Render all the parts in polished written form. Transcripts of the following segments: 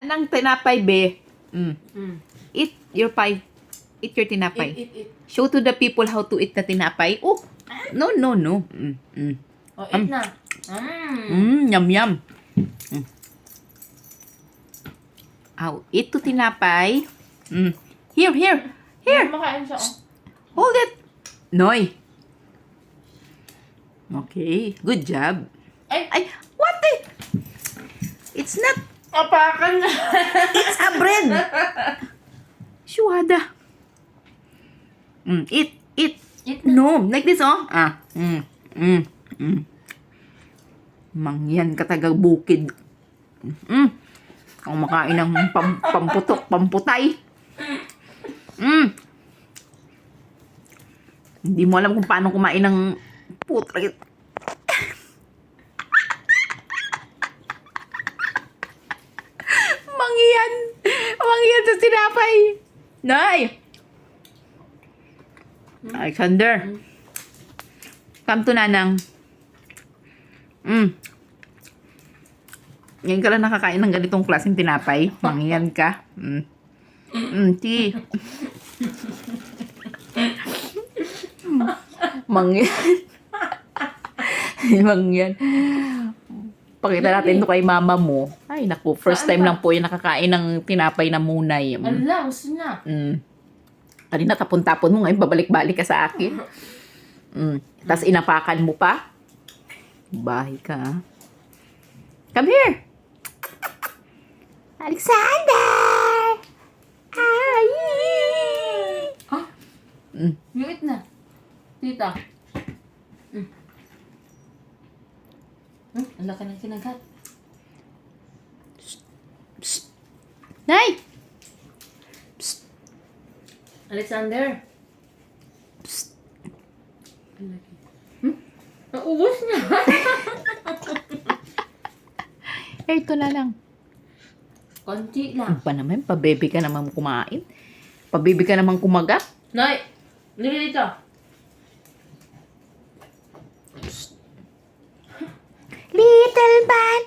Nang tinapay, be. Eat your pie. Eat your tinapay. Eat. Show to the people how to eat the tinapay. Oh, no. Oh, eat na. Yum, yum. Ow, eat to tinapay. Here. Makain siya, Hold it. Noy. Okay, good job. Ay, What the? It's not. apakan na. It's a bread. Shuhada. Eat. Eat na. No, like this, oh. Mangyan katagaw bukid. Ang makain ng pamputok, pamputay. Hindi mo alam kung paano kumain ng putrit. Mangyan sa tinapay. Nay! Alexander. Come to Nanang. Ngayon ka lang nakakain ng ganitong klaseng tinapay. Mangyan ka. Ti. Mangyan. Mangyan. Pakita natin to kay mama mo. Ay, naku. First time lang po yung nakakain ng tinapay na munay. Ala, gusto na. Kanina tapon-tapon mo, ngayon babalik-balik ka sa akin. Tapos inapakan mo pa. Bahay ka. Come here. Alexander! Ay! You eat na. Tita. Ang laki ng kinagat. Nay! Alexander. Ang laki. Naubos niya. Ito na lang. Konti Ano lang. pa naman? Pabebe ka naman kumain? Pabebe ka naman kumagat? Nay, dili dito. Little man,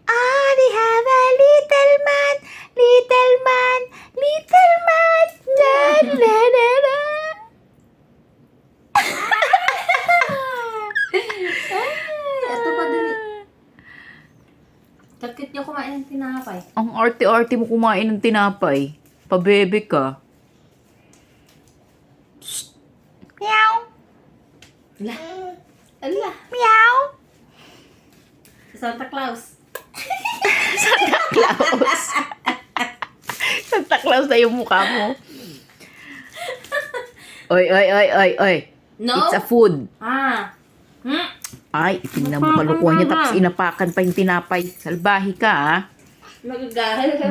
I have a little man, da, da, da, da. Ito pa dali. Kakit niyo kumain ng tinapay. Ang arte-arte mo kumain ng tinapay. Pabebe ka. Meow, Ala. Ala. meow. Santa Claus. Claus. Santa Claus na yung mukha mo. Oy. No? It's a food. Ay, tingnan mo kalukuhan niya tapos inapakan pa yung tinapay. Salbahe ka, ah. Magagahal ka.